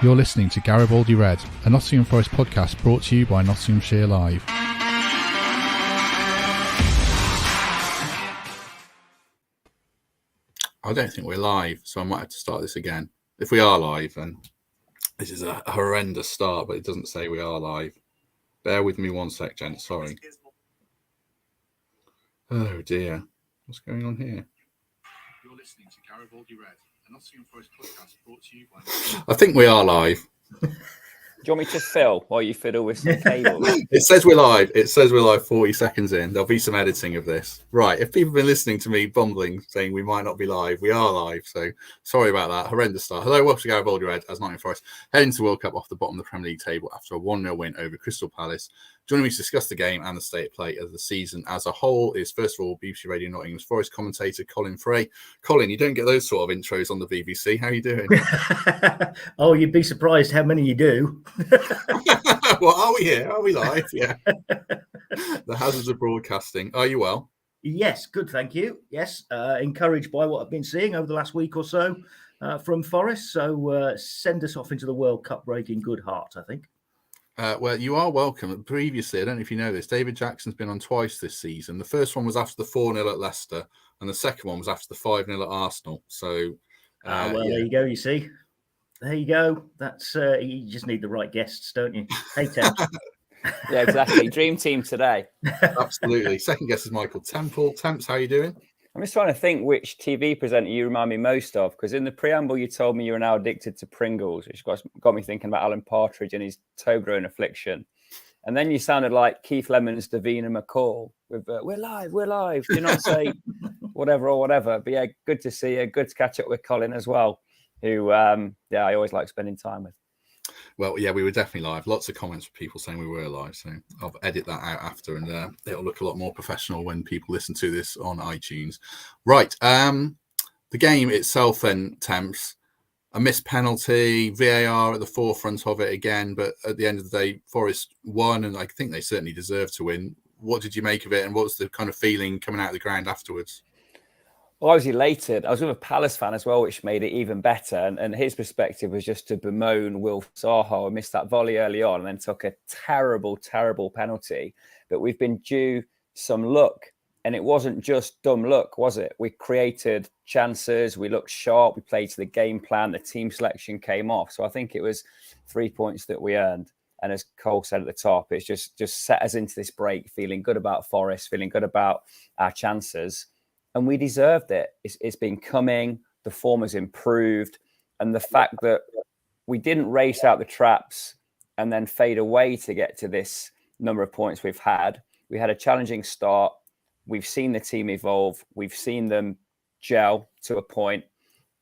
You're listening to Garibaldi Red, a Nottingham Forest podcast brought to you by Nottinghamshire Live. I don't think we're live, so I might have to start this again. If we are live, then this is a horrendous start, but it doesn't say we are live. Bear with me one sec, gents. Sorry. Oh dear. What's going on here? You're listening to Garibaldi Red, a Nottingham Forest podcast brought to you by... I think we are live. Do you want me to fill while you fiddle with some cables? It says we're live. It says we're live 40 seconds in. There'll be some editing of this. Right. If people have been listening to me bumbling, saying we might not be live, we are live. So sorry about that. Horrendous start. Hello, welcome to Garibaldi Red as Nottingham Forest heading to the World Cup off the bottom of the Premier League table after a 1-0 win over Crystal Palace. Joining me to discuss the game and the state of play of the season as a whole is, first of all, BBC Radio Nottingham's Forest commentator, Colin Fray. Colin, you don't get those sort of intros on the BBC. How are you doing? Oh, you'd be surprised how many you do. Well, are we here? Are we live? Yeah. The hazards of broadcasting. Are you well? Yes, good, thank you. Yes, encouraged by what I've been seeing over the last week or so from Forest. So send us off into the World Cup break in good heart, I think. Well, you are welcome. Previously, I don't know if you know this, David Jackson's been on twice this season. The first one was after the 4-0 at Leicester, and the second one was after the 5-0 at Arsenal. So, There you go, you see. There you go. That's you just need the right guests, don't you? Hey, Temps. Yeah, exactly. Dream team today. Absolutely. Second guest is Michael Temple. Temps, how are you doing? I'm just trying to think which TV presenter you remind me most of, because in the preamble you told me you're now addicted to Pringles, which got me thinking about Alan Partridge and his toe-growing affliction. And then you sounded like Keith Lemon's Davina McCall with we're live. Do not say whatever. But yeah, good to see you. Good to catch up with Colin as well, who I always like spending time with. Well, yeah, we were definitely live. Lots of comments from people saying we were live. So I'll edit that out after, and it'll look a lot more professional when people listen to this on iTunes. Right. The game itself then, Temps, a missed penalty, VAR at the forefront of it again. But at the end of the day, Forest won, and I think they certainly deserved to win. What did you make of it, and what was the kind of feeling coming out of the ground afterwards? Well, I was elated. I was with a Palace fan as well, which made it even better. And his perspective was just to bemoan Will Zaha, who missed that volley early on and then took a terrible, terrible penalty. But we've been due some luck. And it wasn't just dumb luck, was it? We created chances. We looked sharp. We played to the game plan. The team selection came off. So I think it was 3 points that we earned. And as Cole said at the top, it's just set us into this break, feeling good about Forest, feeling good about our chances. And we deserved it. It's been coming. The form has improved. And the fact that we didn't race out the traps and then fade away to get to this number of points we've had. We had a challenging start. We've seen the team evolve. We've seen them gel to a point.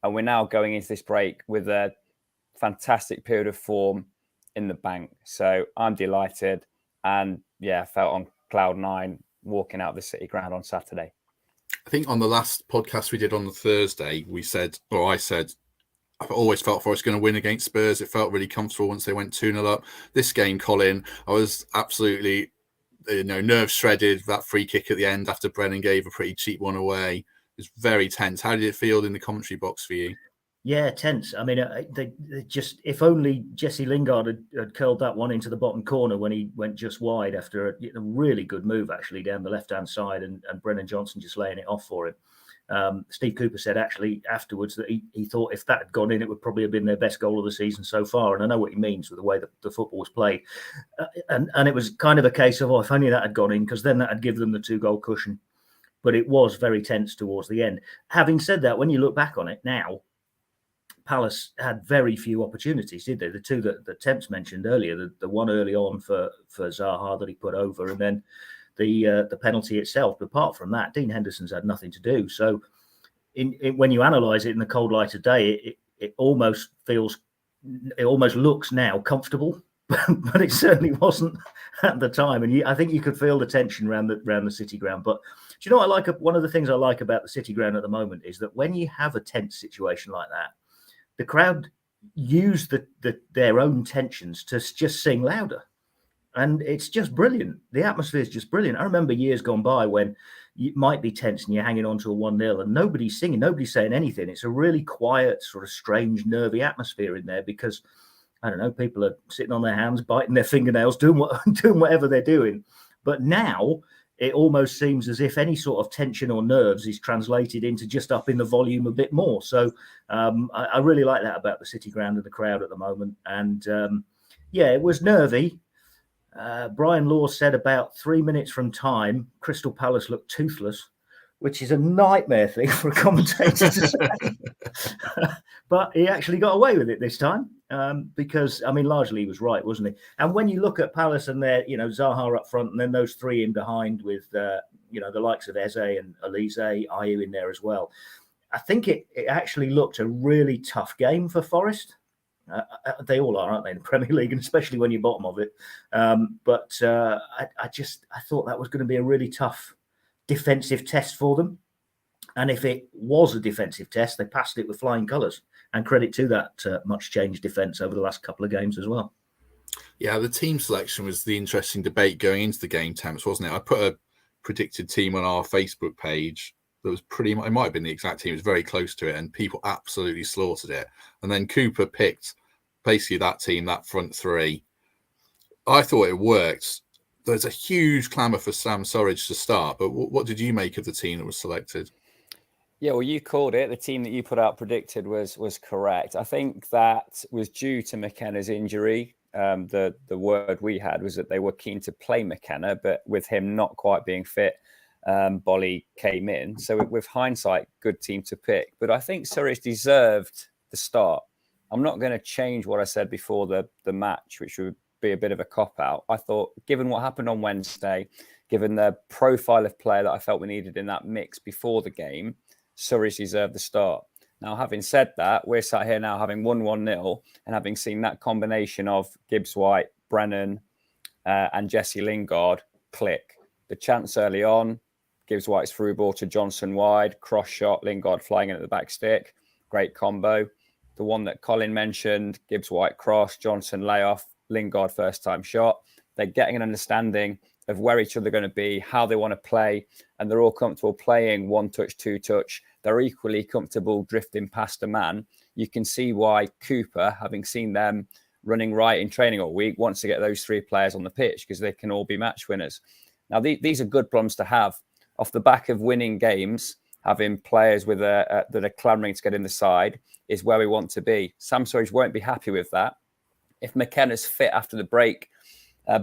And we're now going into this break with a fantastic period of form in the bank. So I'm delighted. And yeah, felt on cloud 9 walking out of the City ground on Saturday. I think on the last podcast we did on the Thursday, I said, I've always felt Forest going to win against Spurs. It felt really comfortable once they went 2-0 up. This game, Colin, I was absolutely, nerve shredded. That free kick at the end after Brennan gave a pretty cheap one away. It was very tense. How did it feel in the commentary box for you? Yeah, tense. I mean, they just, if only Jesse Lingard had curled that one into the bottom corner when he went just wide after a really good move, actually, down the left-hand side and Brennan Johnson just laying it off for him. Steve Cooper said actually afterwards that he thought if that had gone in, it would probably have been their best goal of the season so far. And I know what he means with the way that the football was played. And it was kind of a case of, if only that had gone in, because then that would give them the 2-goal cushion. But it was very tense towards the end. Having said that, when you look back on it now, Palace had very few opportunities, did they? The two that the Temps mentioned earlier, the one early on for Zaha that he put over, and then the penalty itself. But apart from that, Dean Henderson's had nothing to do. So when you analyse it in the cold light of day, it almost looks now comfortable, but it certainly wasn't at the time. And I think you could feel the tension around the City ground. But do you know what I like? One of the things I like about the City ground at the moment is that when you have a tense situation like that, the crowd use their own tensions to just sing louder. And it's just brilliant. The atmosphere is just brilliant. I remember years gone by when you might be tense and you're hanging on to a 1-0 and nobody's singing, nobody's saying anything. It's a really quiet, sort of strange, nervy atmosphere in there because I don't know, people are sitting on their hands, biting their fingernails, doing whatever they're doing. But now it almost seems as if any sort of tension or nerves is translated into just upping the volume a bit more. So I really like that about the City Ground and the crowd at the moment. And yeah, it was nervy. Brian Law said about 3 minutes from time, Crystal Palace looked toothless, which is a nightmare thing for a commentator to say. But he actually got away with it this time because, I mean, largely he was right, wasn't he? And when you look at Palace and their, Zaha up front and then those three in behind with, the likes of Eze and Elise, Ayew in there as well, I think it actually looked a really tough game for Forest. They all are, aren't they, in the Premier League, and especially when you're bottom of it. But I thought that was going to be a really tough defensive test for them. And if it was a defensive test, they passed it with flying colours. And credit to that much changed defence over the last couple of games as well. Yeah, the team selection was the interesting debate going into the game, Temps, wasn't it? I put a predicted team on our Facebook page that was it might have been the exact team, it was very close to it, and people absolutely slaughtered it. And then Cooper picked basically that team, that front three. I thought it worked. There's a huge clamour for Sam Surridge to start, but what did you make of the team that was selected? Yeah, well, you called it. The team that you put out predicted was correct. I think that was due to McKenna's injury. The word we had was that they were keen to play McKenna, but with him not quite being fit, Bolly came in. So with hindsight, good team to pick. But I think Surridge deserved the start. I'm not going to change what I said before the match, which would be a bit of a cop-out. I thought, given what happened on Wednesday, given the profile of player that I felt we needed in that mix before the game, Surridge deserved the start. Now, having said that, we're sat here now having won 1-0 and having seen that combination of Gibbs-White, Brennan and Jesse Lingard click. The chance early on, Gibbs-White's through ball to Johnson wide, cross shot, Lingard flying in at the back stick. Great combo. The one that Colin mentioned, Gibbs-White cross, Johnson layoff, Lingard first time shot. They're getting an understanding of where each other are going to be, how they want to play, and they're all comfortable playing one touch, two touch. They're equally comfortable drifting past a man. You can see why Cooper, having seen them running right in training all week, wants to get those three players on the pitch because they can all be match winners. Now, these are good problems to have. Off the back of winning games, having players with that are clamouring to get in the side is where we want to be. Sam Surridge won't be happy with that. If McKenna's fit after the break,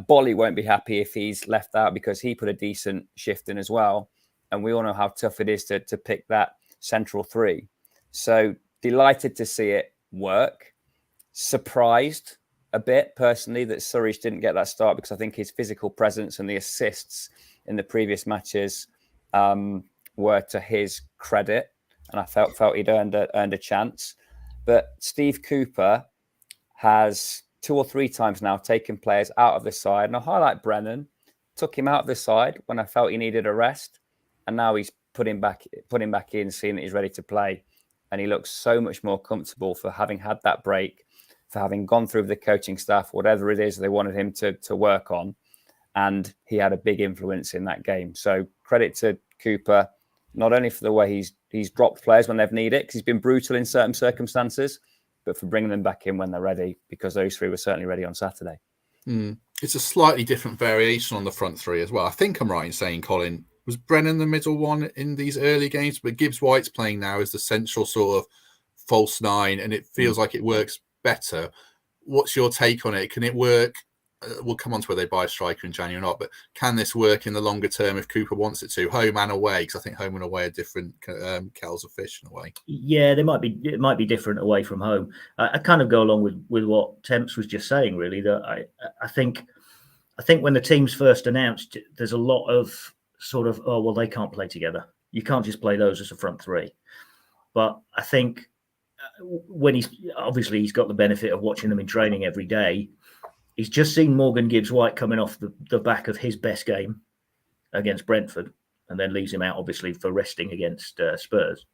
Bolly won't be happy if he's left out because he put a decent shift in as well. And we all know how tough it is to pick that central three. So delighted to see it work. Surprised a bit personally that Surridge didn't get that start because I think his physical presence and the assists in the previous matches were to his credit. And I felt he'd earned a chance. But Steve Cooper has 2 or 3 times now taken players out of the side. And I highlight Brennan, took him out of the side when I felt he needed a rest. And now he's put him back in, seeing that he's ready to play. And he looks so much more comfortable for having had that break, for having gone through the coaching staff, whatever it is they wanted him to work on. And he had a big influence in that game. So credit to Cooper, not only for the way he's dropped players when they've needed it, because he's been brutal in certain circumstances, but for bringing them back in when they're ready, because those three were certainly ready on Saturday. It's a slightly different variation on the front three as well. I think I'm right in saying, Colin, was Brennan the middle one in these early games? But Gibbs-White's playing now as the central sort of false nine, and it feels like it works better. What's your take on it? Can it work? We'll come on to whether they buy a striker in January or not, but can this work in the longer term if Cooper wants it to, home and away? Because I think home and away are different kettles of fish in a way. Yeah, it might be different away from home. I kind of go along with what Temps was just saying, really, that I think when the teams first announced, there's a lot of sort of, oh, well, they can't play together. You can't just play those as a front three. But I think when he's got the benefit of watching them in training every day, he's just seen Morgan Gibbs-White coming off the back of his best game against Brentford and then leaves him out, obviously, for resting against Spurs.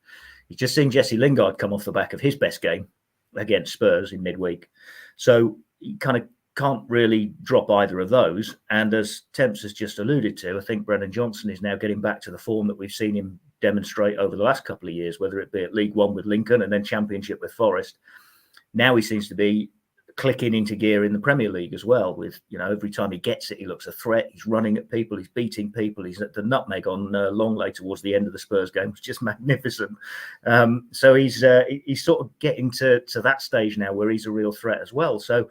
He's just seen Jesse Lingard come off the back of his best game against Spurs in midweek. So he kind of can't really drop either of those. And as Temps has just alluded to, I think Brennan Johnson is now getting back to the form that we've seen him demonstrate over the last couple of years, whether it be at League One with Lincoln and then Championship with Forest. Now he seems to be clicking into gear in the Premier League as well. With, you know, every time he gets it, he looks a threat. He's running at people. He's beating people. He's at the nutmeg on Longley towards the end of the Spurs game, which is just magnificent. So he's sort of getting to that stage now where he's a real threat as well. So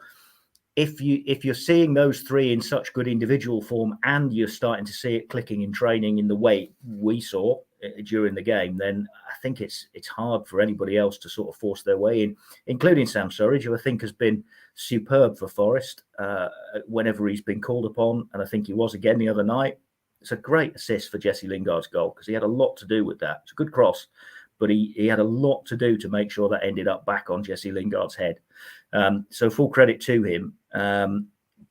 if you're seeing those three in such good individual form, and you're starting to see it clicking in training in the way we saw during the game, then I think it's hard for anybody else to sort of force their way in, including Sam Surridge, who I think has been superb for Forest whenever he's been called upon, and I think he was again the other night. It's a great assist for Jesse Lingard's goal, because he had a lot to do with that. It's a good cross, but he had a lot to do to make sure that ended up back on Jesse Lingard's head. So full credit to him.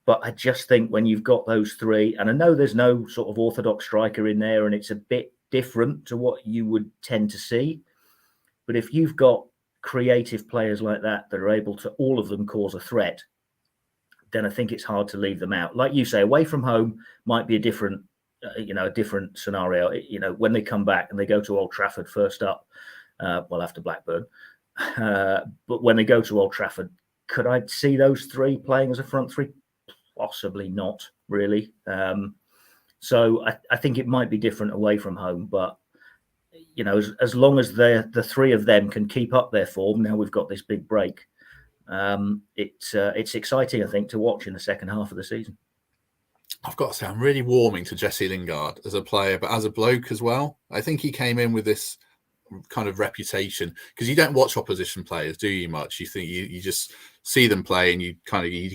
But I just think when you've got those three, and I know there's no sort of orthodox striker in there, and it's a bit different to what you would tend to see. But if you've got creative players like that are able to, all of them, cause a threat, then I think it's hard to leave them out. Like you say, away from home might be a different, a different scenario. You know, when they come back and they go to Old Trafford first up, well, after Blackburn, but when they go to Old Trafford, could I see those three playing as a front three? Possibly not, really. So I think it might be different away from home, but you know, as long as the three of them can keep up their form, now we've got this big break. It's exciting, I think, to watch in the second half of the season. I've got to say, I'm really warming to Jesse Lingard as a player, but as a bloke as well. I think he came in with this kind of reputation, because you don't watch opposition players, do you, much? You think you just see them play, and you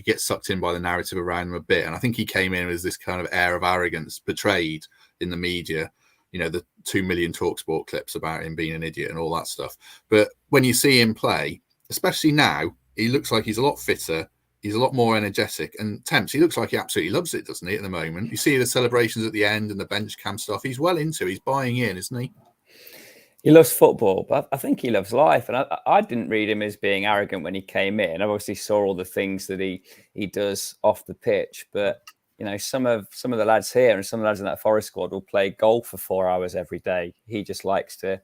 get sucked in by the narrative around them a bit. And I think he came in with this kind of air of arrogance portrayed in the media, you know, the 2 million TalkSport clips about him being an idiot and all that stuff. But when you see him play, especially now, he looks like he's a lot fitter. He's a lot more energetic, and Temps, he looks like he absolutely loves it, doesn't he, at the moment? You see the celebrations at the end and the bench cam stuff. He's well into, he's buying in, isn't he? He loves football, but I think he loves life. And I didn't read him as being arrogant when he came in. I obviously saw all the things that he does off the pitch. But, you know, some of the lads here and some of the lads in that Forest squad will play golf for 4 hours every day. He just likes to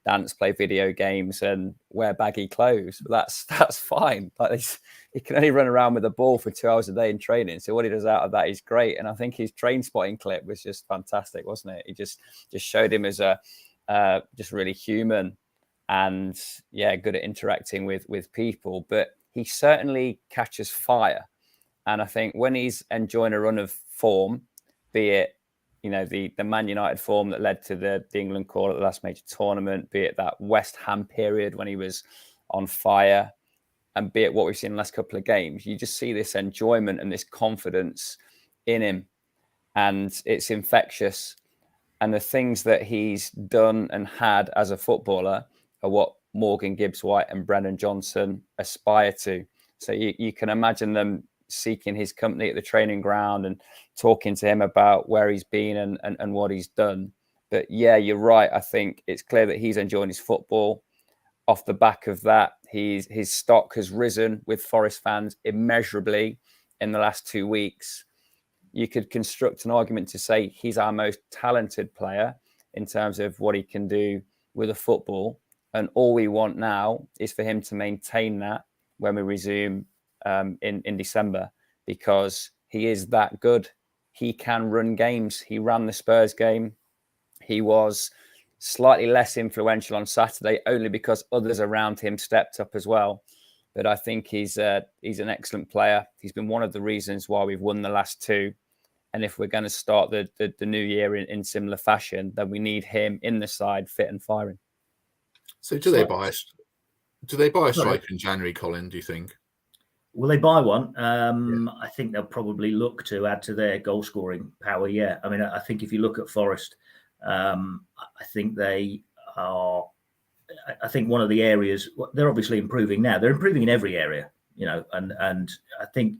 dance, play video games and wear baggy clothes. But that's fine. Like, he can only run around with a ball for 2 hours a day in training. So what he does out of that is great. And I think his train spotting clip was just fantastic, wasn't it? He just showed him as just really human and good at interacting with people, but he certainly catches fire. And I think when he's enjoying a run of form, be it, you know, the Man United form that led to the England call at the last major tournament, be it that West Ham period when he was on fire, and be it what we've seen in the last couple of games, you just see this enjoyment and this confidence in him, and it's infectious. And the things that he's done and had as a footballer are what Morgan Gibbs-White and Brennan Johnson aspire to. So you can imagine them seeking his company at the training ground and talking to him about where he's been and what he's done. But yeah, you're right. I think it's clear that he's enjoying his football. Off the back of that, his stock has risen with Forest fans immeasurably in the last 2 weeks. You could construct an argument to say he's our most talented player in terms of what he can do with a football. And all we want now is for him to maintain that when we resume in December, because he is that good. He can run games. He ran the Spurs game. He was slightly less influential on Saturday, only because others around him stepped up as well. But I think he's an excellent player. He's been one of the reasons why we've won the last two. And if we're going to start the new year in similar fashion, then we need him in the side, fit and firing. So do they buy a striker in January, Colin, do you think? Will they buy one? I think they'll probably look to add to their goal scoring power. Yeah. I mean, I think if you look at Forest, I think they are. I think one of the areas they're obviously improving now. They're improving in every area, you know. And I think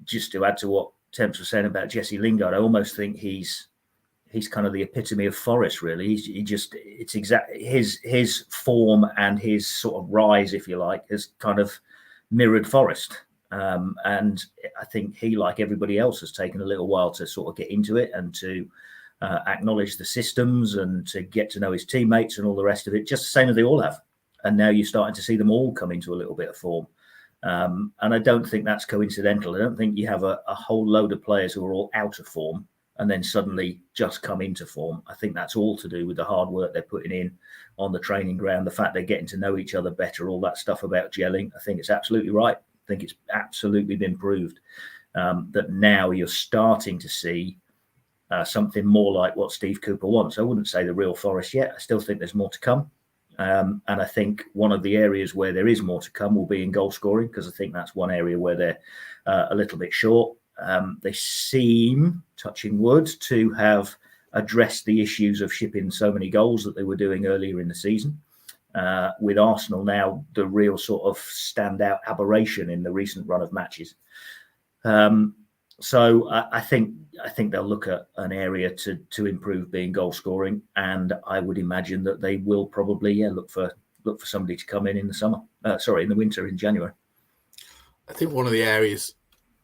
just to add to what Temps was saying about Jesse Lingard, I almost think he's kind of the epitome of Forest. Really, it's exactly his form and his sort of rise, if you like, has kind of mirrored Forest. And I think he, like everybody else, has taken a little while to sort of get into it and to acknowledge the systems and to get to know his teammates and all the rest of it, just the same as they all have. And now you're starting to see them all come into a little bit of form. And I don't think that's coincidental. I don't think you have a whole load of players who are all out of form and then suddenly just come into form. I think that's all to do with the hard work they're putting in on the training ground, the fact they're getting to know each other better, all that stuff about gelling. I think it's absolutely right. I think it's absolutely been proved that now you're starting to see something more like what Steve Cooper wants. I wouldn't say the real Forest yet. I still think there's more to come. And I think one of the areas where there is more to come will be in goal scoring, because I think that's one area where they're a little bit short. They seem, touching wood, to have addressed the issues of shipping so many goals that they were doing earlier in the season. With Arsenal now the real sort of standout aberration in the recent run of matches. So I think they'll look at an area to improve being goal scoring, and I would imagine that they will probably look for somebody to come in the summer. In the winter, in January. I think one of the areas,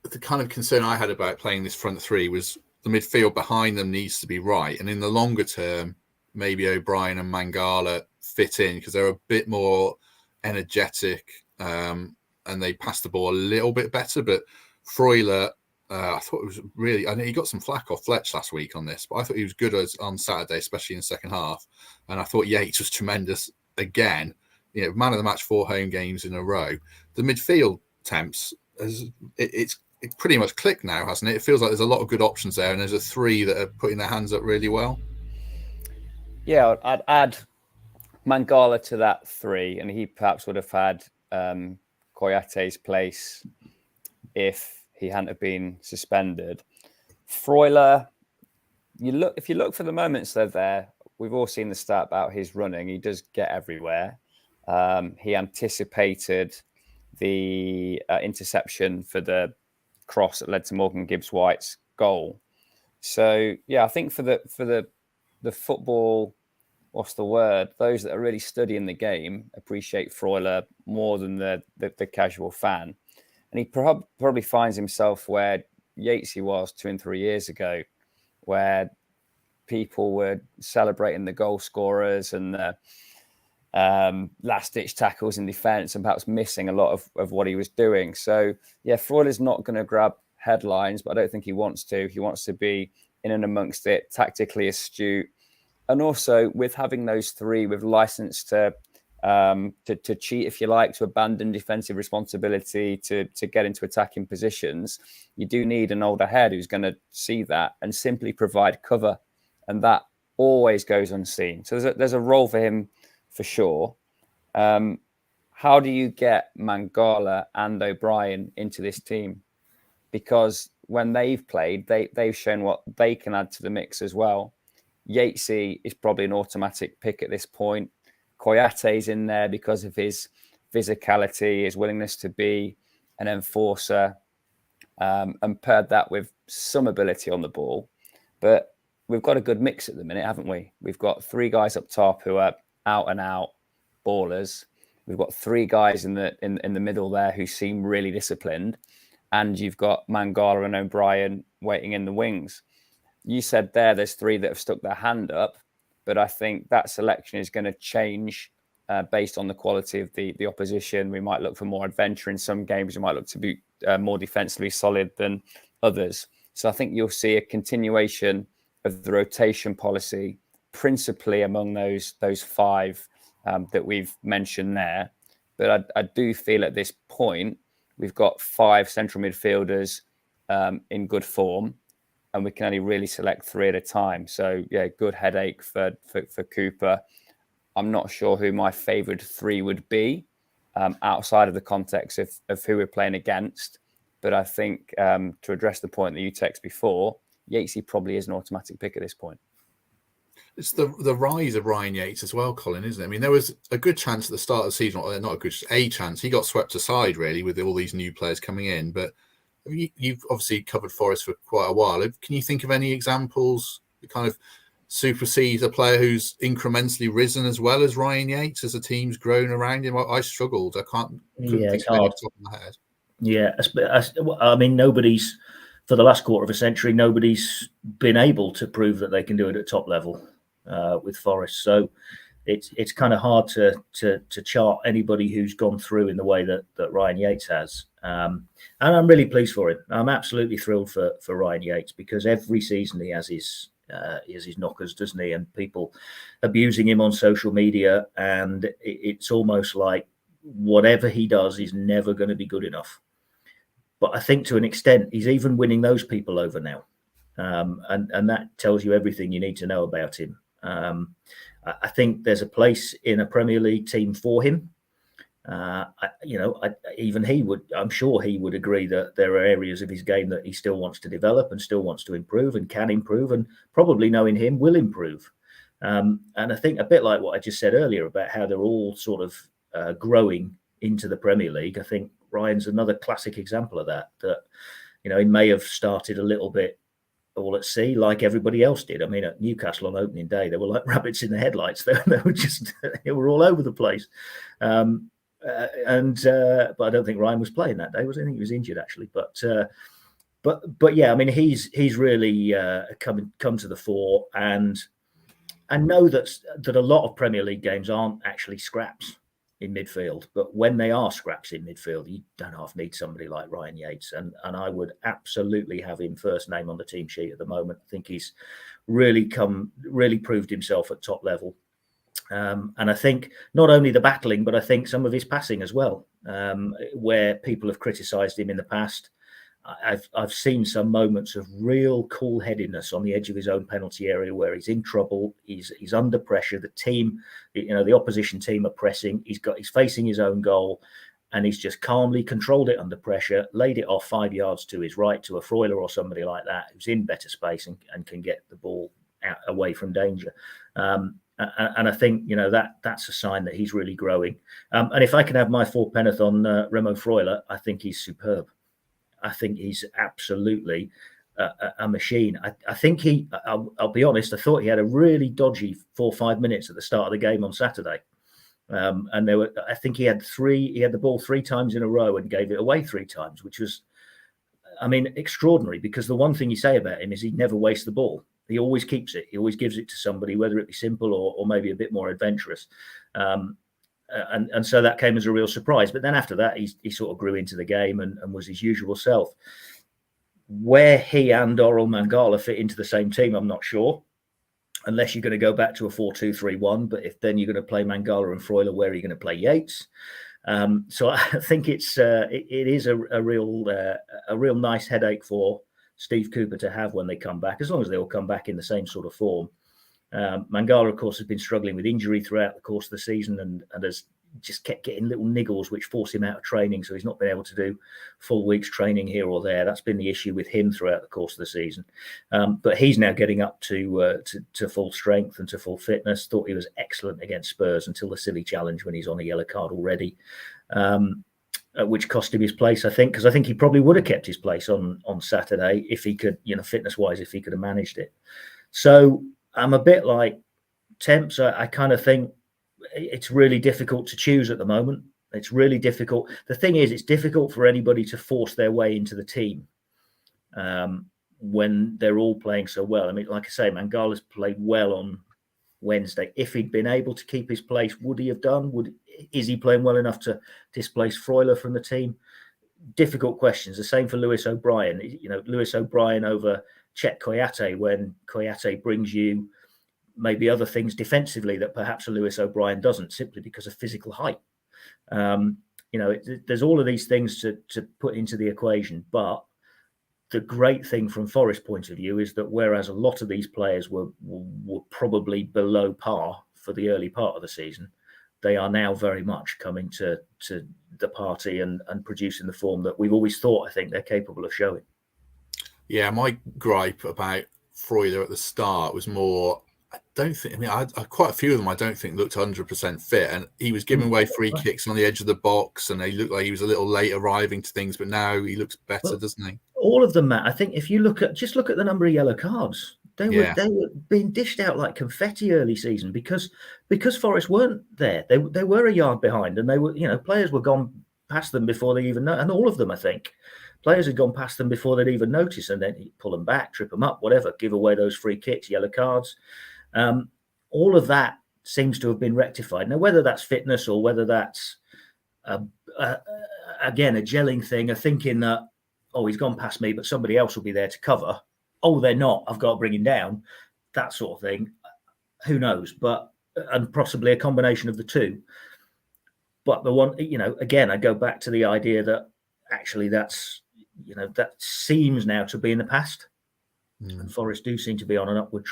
the kind of concern I had about playing this front three was the midfield behind them needs to be right, and in the longer term, maybe O'Brien and Mangala fit in because they're a bit more energetic and they pass the ball a little bit better. But Freuler, I thought it was really, I know he got some flack off Fletch last week on this, but I thought he was good on Saturday, especially in the second half. And I thought Yates was tremendous again. Man of the match 4 home games in a row. The midfield temps, it's pretty much clicked now, hasn't it? It feels like there's a lot of good options there, and there's a 3 that are putting their hands up really well. Yeah, I'd add Mangala to that 3, and he perhaps would have had Koyate's place if he hadn't have been suspended. Freuler, if you look for the moments they're there, we've all seen the stat about his running. He does get everywhere. He anticipated the interception for the cross that led to Morgan Gibbs-White's goal. So yeah, I think for the football, what's the word? Those that are really studying the game appreciate Freuler more than the casual fan. And he probably finds himself where Yatesy was 2 and 3 years ago, where people were celebrating the goal scorers and the last-ditch tackles in defence and perhaps missing a lot of what he was doing. So, yeah, Freuler's not going to grab headlines, but I don't think he wants to. He wants to be in and amongst it, tactically astute. And also, with having those 3 with license to cheat, if you like, to abandon defensive responsibility, to get into attacking positions, you do need an older head who's going to see that and simply provide cover. And that always goes unseen. So there's a role for him for sure. How do you get Mangala and O'Brien into this team? Because when they've played, they've shown what they can add to the mix as well. Yatesy is probably an automatic pick at this point. Koyate's in there because of his physicality, his willingness to be an enforcer, and paired that with some ability on the ball. But we've got a good mix at the minute, haven't we? We've got 3 guys up top who are out and out ballers. We've got 3 guys in the middle there who seem really disciplined, and you've got Mangala and O'Brien waiting in the wings. You said there's 3 that have stuck their hand up. But I think that selection is going to change based on the quality of the opposition. We might look for more adventure in some games. We might look to be more defensively solid than others. So I think you'll see a continuation of the rotation policy, principally among those 5 that we've mentioned there. But I do feel at this point, we've got 5 central midfielders in good form, and we can only really select 3 at a time. So, yeah, good headache for Cooper. I'm not sure who my favourite 3 would be outside of the context of who we're playing against. But I think to address the point that you texted before, Yatesy probably is an automatic pick at this point. It's the rise of Ryan Yates as well, Colin, isn't it? I mean, there was a good chance at the start of the season, or not a chance. He got swept aside, really, with all these new players coming in. But you've obviously covered Forest for quite a while. Can you think of any examples that kind of supersedes a player who's incrementally risen as well as Ryan Yates as the team's grown around him? I struggled. I couldn't think of any off the top of my head. Yeah, I mean, nobody's, for the last quarter of a century, nobody's been able to prove that they can do it at top level with Forest. So it's kind of hard to chart anybody who's gone through in the way that Ryan Yates has. And I'm really pleased for him. I'm absolutely thrilled for Ryan Yates, because every season he has his knockers, doesn't he? And people abusing him on social media, and it's almost like whatever he does is never going to be good enough. But I think to an extent he's even winning those people over now, and that tells you everything you need to know about him. I think there's a place in a Premier League team for him. Even he would, I'm sure he would agree that there are areas of his game that he still wants to develop and still wants to improve and can improve, and probably, knowing him, will improve. And I think a bit like what I just said earlier about how they're all sort of growing into the Premier League, I think Ryan's another classic example of that, he may have started a little bit all at sea like everybody else did. I mean, at Newcastle on opening day, they were like rabbits in the headlights. They were all over the place. But I don't think Ryan was playing that day, was he? I think he was injured, actually. But yeah, I mean, he's really come to the fore, and know that a lot of Premier League games aren't actually scraps in midfield, but when they are scraps in midfield, you don't half need somebody like Ryan Yates, and I would absolutely have him first name on the team sheet at the moment. I think he's really proved himself at top level. And I think not only the battling, but I think some of his passing as well, where people have criticised him in the past. I've seen some moments of real cool-headedness on the edge of his own penalty area where he's in trouble, he's under pressure, the team, the opposition team are pressing, he's facing his own goal, and he's just calmly controlled it under pressure, laid it off 5 yards to his right to a Freuler or somebody like that who's in better space and can get the ball out, away from danger. And I think that's a sign that he's really growing. And if I can have my fourth penneth on Remo Freuler, I think he's superb. I think he's absolutely a machine. I think I'll be honest, I thought he had a really dodgy 4 or 5 minutes at the start of the game on Saturday. And I think he had the ball 3 times in a row and gave it away 3 times, which was, I mean, extraordinary, because the one thing you say about him is he never wastes the ball. He always keeps it. He always gives it to somebody, whether it be simple or maybe a bit more adventurous. And so that came as a real surprise. But then after that, he sort of grew into the game and was his usual self. Where he and Orel Mangala fit into the same team, I'm not sure, unless you're going to go back to a 4-2-3-1. But if then you're going to play Mangala and Freuler, where are you going to play Yates? So I think it is a real nice headache for Steve Cooper to have when they come back, as long as they all come back in the same sort of form. Mangala, of course, has been struggling with injury throughout the course of the season and has just kept getting little niggles which force him out of training. So he's not been able to do full weeks training here or there. That's been the issue with him throughout the course of the season. But he's now getting up to full strength and to full fitness. Thought he was excellent against Spurs until the silly challenge when he's on a yellow card already, which cost him his place, I think, because I think he probably would have kept his place on Saturday if he could, fitness-wise, if he could have managed it. So I'm a bit like Temps. I kind of think it's really difficult to choose at the moment. It's really difficult. The thing is, it's difficult for anybody to force their way into the team when they're all playing so well. I mean, like I say, Mangala's played well on Wednesday. If he'd been able to keep his place, would he have done? Is he playing well enough to displace Freuler from the team? Difficult questions. The same for Lewis O'Brien. Lewis O'Brien over Chet Koyate, when Koyate brings you maybe other things defensively that perhaps a Lewis O'Brien doesn't, simply because of physical height. There's all of these things to put into the equation. But the great thing from Forest's point of view is that whereas a lot of these players were probably below par for the early part of the season, they are now very much coming to the party and producing the form that we've always thought, I think, they're capable of showing. Yeah, my gripe about Freuler at the start was more, quite a few of them I don't think looked 100% fit, and he was giving away free kicks on the edge of the box, and they looked like he was a little late arriving to things, but now he looks better, doesn't he? All of them, Matt. I think if you look at the number of yellow cards, they were being dished out like confetti early season because Forest weren't there. They were a yard behind, and they were, players were gone past them before they even know, and all of them, I think. Players had gone past them before they'd even noticed, and then you pull them back, trip them up, whatever, give away those free kicks, yellow cards. All of that seems to have been rectified. Now, whether that's fitness or whether that's again a gelling thing, a thinking that, oh, he's gone past me, but somebody else will be there to cover. Oh, they're not. I've got to bring him down. That sort of thing. Who knows? But and possibly a combination of the two. But the one, again, I go back to the idea that actually that's, that seems now to be in the past. And Forest do seem to be on an upward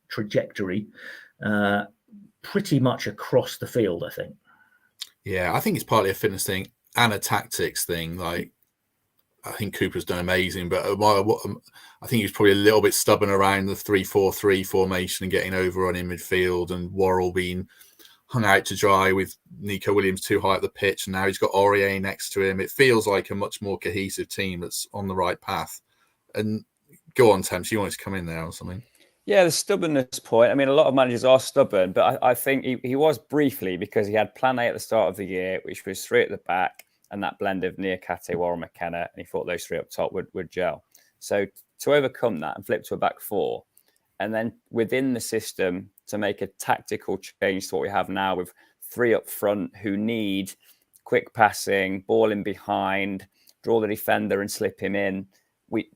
trajectory pretty much across the field, I think. Yeah, I think it's partly a fitness thing and a tactics thing. Like, I think Cooper's done amazing, but I think he's probably a little bit stubborn around the 3-4-3 formation and getting overrun in midfield, and Worrell being hung out to dry with Nico Williams too high up the pitch, and now he's got Aurier next to him. It feels like a much more cohesive team that's on the right path. And go on, Temps, you wanted to come in there or something? Yeah, the stubbornness point. I mean, a lot of managers are stubborn, but I think he was briefly, because he had plan A at the start of the year, which was 3 at the back and that blend of Niakate, Worrell, McKenna, and he thought those 3 up top would gel. So to overcome that and flip to a back 4, and then within the system to make a tactical change to what we have now with 3 up front who need quick passing, ball in behind, draw the defender and slip him in.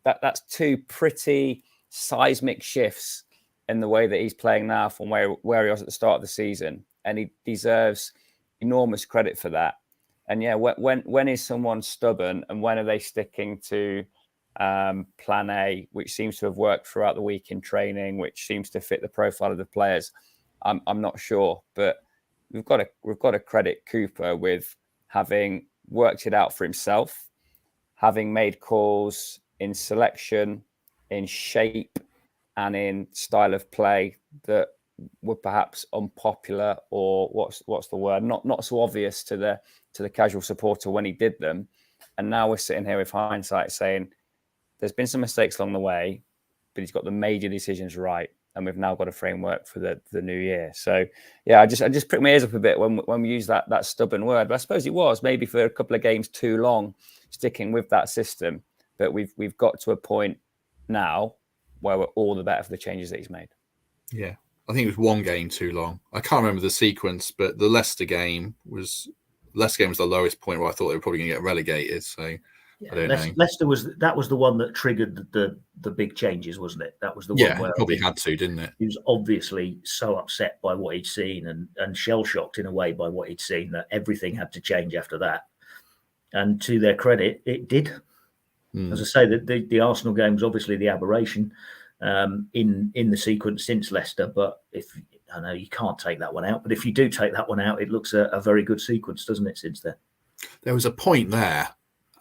That's 2 pretty seismic shifts in the way that he's playing now from where he was at the start of the season, and he deserves enormous credit for that. And yeah, when is someone stubborn, and when are they sticking to plan A, which seems to have worked throughout the week in training, which seems to fit the profile of the players? I'm not sure, but we've got to credit Cooper with having worked it out for himself, having made calls in selection, in shape, and in style of play that were perhaps unpopular, or what's the word? Not so obvious to the casual supporter when he did them. And now we're sitting here with hindsight saying there's been some mistakes along the way, but he's got the major decisions right, and we've now got a framework for the new year. So yeah, I just pricked my ears up a bit when we use that stubborn word. But I suppose it was maybe for a couple of games too long sticking with that system. But we've got to a point now where we're all the better for the changes that he's made. Yeah, I think it was 1 game too long. I can't remember the sequence, but the Leicester game was the lowest point where I thought they were probably going to get relegated. So yeah, I don't know. Leicester was the one that triggered the big changes, wasn't it? That was the one where it probably had to, didn't it? He was obviously so upset by what he'd seen and shell shocked in a way by what he'd seen that everything had to change after that. And to their credit, it did. As I say, the Arsenal game was obviously the aberration in the sequence since Leicester. But I know you can't take that one out, but if you do take that one out, it looks a very good sequence, doesn't it? Since then, there was a point there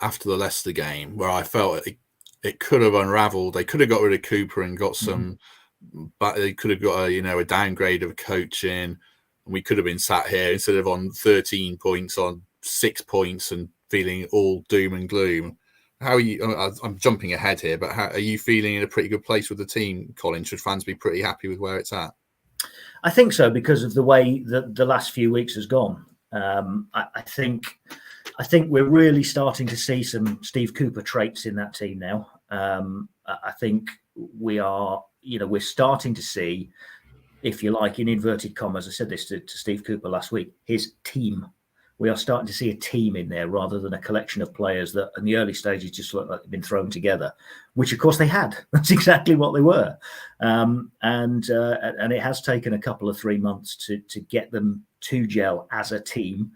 after the Leicester game where I felt it could have unravelled. They could have got rid of Cooper and got some, but they could have got a downgrade of coaching, and we could have been sat here instead of on 13 points on 6 points and feeling all doom and gloom. How are you? I'm jumping ahead here, but how are you feeling in a pretty good place with the team, Colin? Should fans be pretty happy with where it's at? I think so, because of the way the last few weeks has gone. I think we're really starting to see some Steve Cooper traits in that team now. I think we're starting to see, if you like, in inverted commas, I said this to Steve Cooper last week, his team. We are starting to see a team in there rather than a collection of players that in the early stages just looked like they'd been thrown together, which of course they had. That's exactly what they were. And it has taken a couple of 3 months to get them to gel as a team.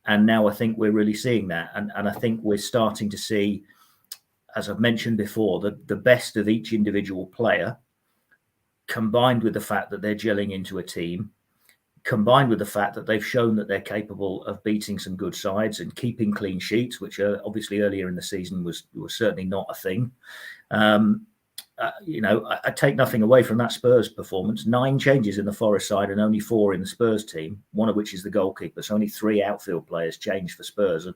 And now I think we're really seeing that. And I think we're starting to see, as I've mentioned before, the best of each individual player, combined with the fact that they're gelling into a team, combined with the fact that they've shown that they're capable of beating some good sides and keeping clean sheets, which obviously earlier in the season was certainly not a thing. I take nothing away from that Spurs performance. 9 changes in the Forest side and only 4 in the Spurs team, one of which is the goalkeeper. So only 3 outfield players changed for Spurs,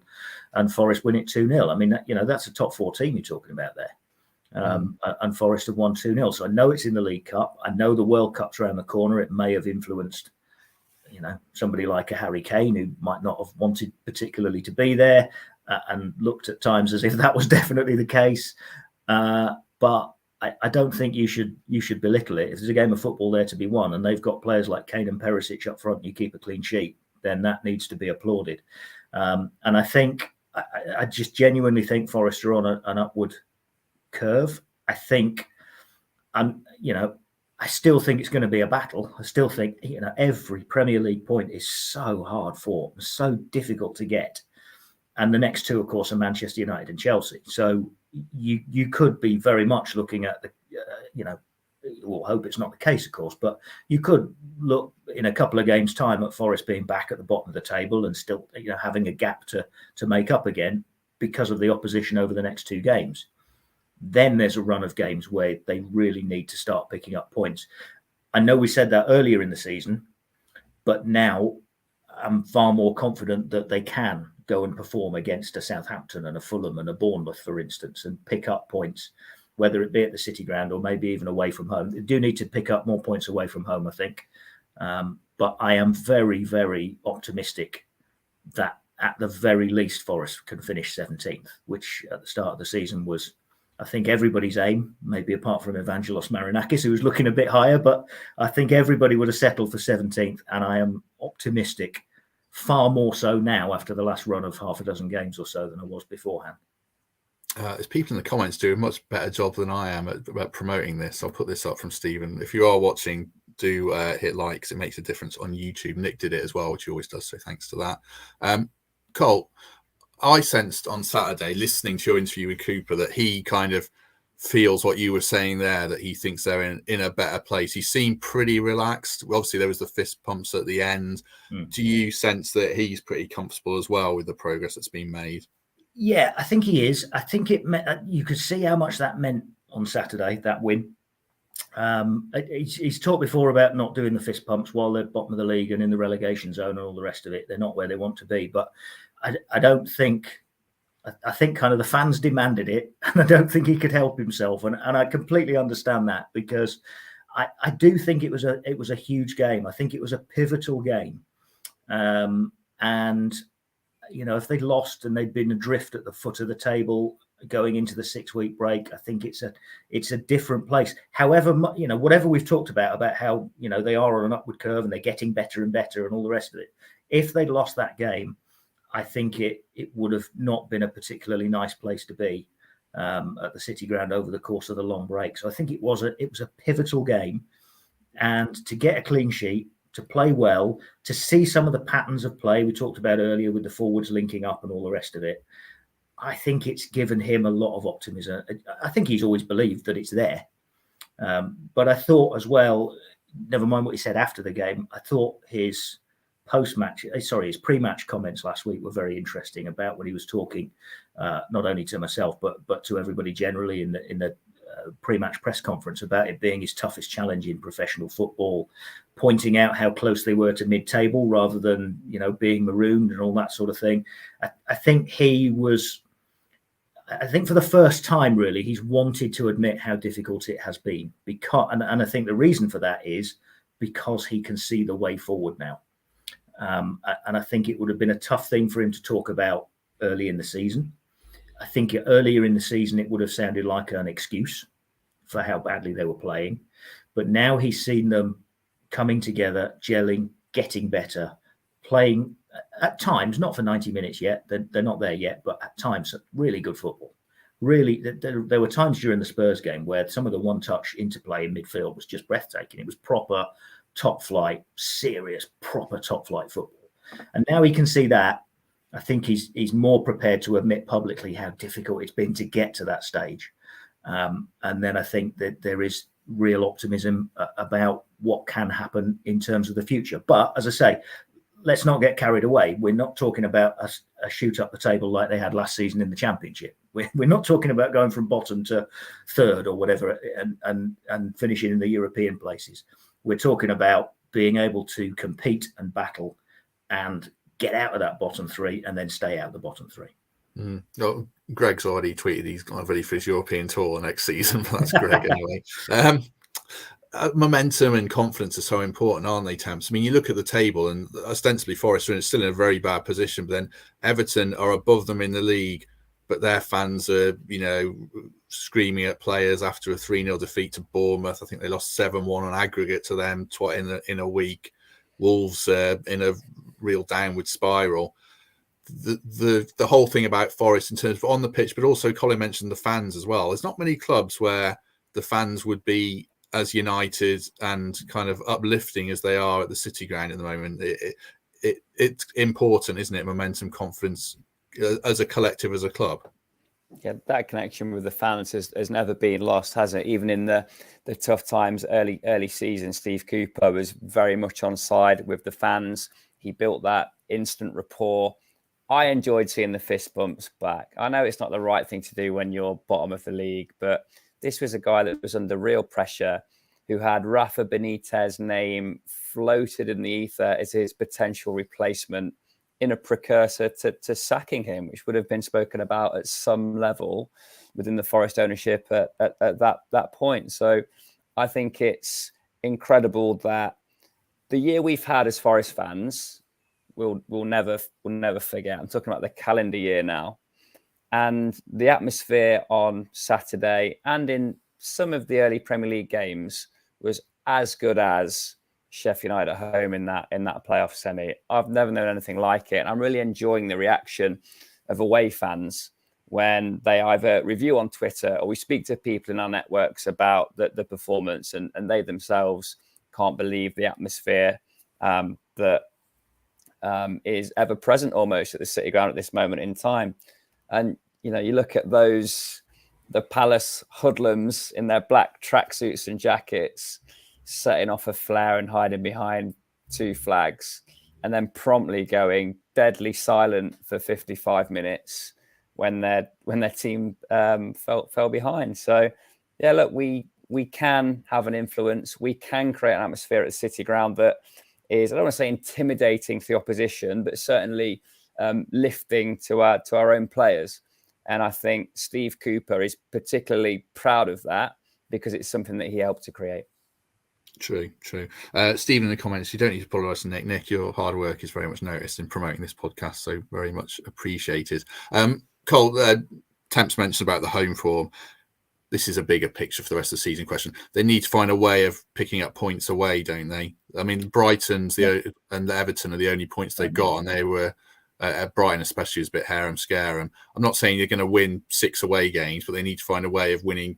and Forest win it 2-0. I mean, that's a top 4 team you're talking about there. And Forest have won 2-0. So I know it's in the League Cup. I know the World Cup's around the corner. It may have influenced somebody like a Harry Kane, who might not have wanted particularly to be there and looked at times as if that was definitely the case. But I don't think you should belittle it. If there's a game of football there to be won, and they've got players like Kane and Perisic up front, and you keep a clean sheet, then that needs to be applauded. And I think I just genuinely think Forest are on an upward curve. I think, I still think it's going to be a battle. I still think, every Premier League point is so hard fought, so difficult to get. And the next two, of course, are Manchester United and Chelsea. So you could be very much looking at the, we'll hope it's not the case, of course, but you could look in a couple of games' time at Forest being back at the bottom of the table and still, having a gap to make up again because of the opposition over the next two games. Then there's a run of games where they really need to start picking up points. I know we said that earlier in the season, but now I'm far more confident that they can go and perform against a Southampton and a Fulham and a Bournemouth, for instance, and pick up points, whether it be at the City Ground or maybe even away from home. They do need to pick up more points away from home, I think. But I am very, very optimistic that at the very least Forest can finish 17th, which at the start of the season was, I think, everybody's aim, maybe apart from Evangelos Marinakis, who was looking a bit higher, but I think everybody would have settled for 17th. And I am optimistic, far more so now after the last run of half a dozen games or so than I was beforehand. There's people in the comments do a much better job than I am at promoting this. I'll put this up from Stephen. If you are watching, do hit like, because it makes a difference on YouTube. Nick did it as well, which he always does, so thanks to that. Cole, I sensed on Saturday, listening to your interview with Cooper, that he kind of feels what you were saying there, that he thinks they're in a better place. He seemed pretty relaxed. Obviously, there was the fist pumps at the end. Do you sense that he's pretty comfortable as well with the progress that's been made? Yeah, I think he is. I think you could see how much that meant on Saturday, that win. He's talked before about not doing the fist pumps while they're bottom of the league and in the relegation zone and all the rest of it. They're not where they want to be. But I don't think, I think kind of the fans demanded it, and I don't think he could help himself. And I completely understand that, because I do think it was a huge game. I think it was a pivotal game. And, if they'd lost and they'd been adrift at the foot of the table going into the 6-week break, I think it's a different place. However, whatever we've talked about how, they are on an upward curve and they're getting better and better and all the rest of it. If they'd lost that game, I think it would have not been a particularly nice place to be at the City Ground over the course of the long break. So I think it was a pivotal game, and to get a clean sheet, to play well, to see some of the patterns of play we talked about earlier with the forwards linking up and all the rest of it, I think it's given him a lot of optimism. I think he's always believed that it's there. But I thought as well, never mind what he said after the game, I thought his pre-match comments last week were very interesting about when he was talking, not only to myself, but to everybody generally in the pre-match press conference, about it being his toughest challenge in professional football, pointing out how close they were to mid-table rather than, being marooned and all that sort of thing. I think for the first time, really, he's wanted to admit how difficult it has been, and I think the reason for that is because he can see the way forward now. And I think it would have been a tough thing for him to talk about early in the season. I think earlier in the season, it would have sounded like an excuse for how badly they were playing. But now he's seen them coming together, gelling, getting better, playing at times, not for 90 minutes yet. They're not there yet, but at times, really good football. Really, there were times during the Spurs game where some of the one-touch interplay in midfield was just breathtaking. It was proper top flight, serious, proper top flight football. And now he can see that. I think he's more prepared to admit publicly how difficult it's been to get to that stage. And then I think that there is real optimism about what can happen in terms of the future. But as I say, let's not get carried away. We're not talking about a shoot up the table like they had last season in the Championship. We're not talking about going from bottom to third or whatever and finishing in the European places. We're talking about being able to compete and battle and get out of that bottom three and then stay out of the bottom three. Oh, Greg's already tweeted he's ready for his European tour next season. That's Greg anyway. Momentum and confidence are so important, aren't they, Temps? I mean, you look at the table and ostensibly Forest are still in a very bad position, but then Everton are above them in the league but their fans are, screaming at players after a 3-0 defeat to Bournemouth. I think they lost 7-1 on aggregate to them in a week. Wolves in a real downward spiral. The whole thing about Forest in terms of on the pitch, but also Colin mentioned the fans as well. There's not many clubs where the fans would be as united and kind of uplifting as they are at the City Ground at the moment. It's important, isn't it? Momentum, confidence as a collective, as a club. Yeah, that connection with the fans has never been lost, has it? Even in the tough times, early season, Steve Cooper was very much on side with the fans. He built that instant rapport. I enjoyed seeing the fist bumps back. I know it's not the right thing to do when you're bottom of the league, but this was a guy that was under real pressure, who had Rafa Benitez's name floated in the ether as his potential replacement in a precursor to sacking him, which would have been spoken about at some level within the Forest ownership at that point. So I think it's incredible that the year we've had as Forest fans, we'll never forget. I'm talking about the calendar year now. And the atmosphere on Saturday and in some of the early Premier League games was as good as Sheffield United at home in that playoff semi. I've never known anything like it. And I'm really enjoying the reaction of away fans when they either review on Twitter or we speak to people in our networks about the performance, and they themselves can't believe the atmosphere that is ever present almost at the City Ground at this moment in time. And, you look at the Palace hoodlums in their black tracksuits and jackets, setting off a flare and hiding behind two flags, and then promptly going deadly silent for 55 minutes when their team fell behind. So, yeah, look, we can have an influence. We can create an atmosphere at the City Ground that is, I don't want to say intimidating to the opposition, but certainly lifting to our own players. And I think Steve Cooper is particularly proud of that because it's something that he helped to create. True. Stephen in the comments, you don't need to apologise to Nick. Nick, your hard work is very much noticed in promoting this podcast, so very much appreciated. Cole, Temps mentioned about the home form. This is a bigger picture for the rest of the season question. They need to find a way of picking up points away, don't they? I mean, Brighton's and Everton are the only points they've got, and they were at Brighton especially was a bit harem-scarum. I'm not saying they're going to win 6 away games, but they need to find a way of winning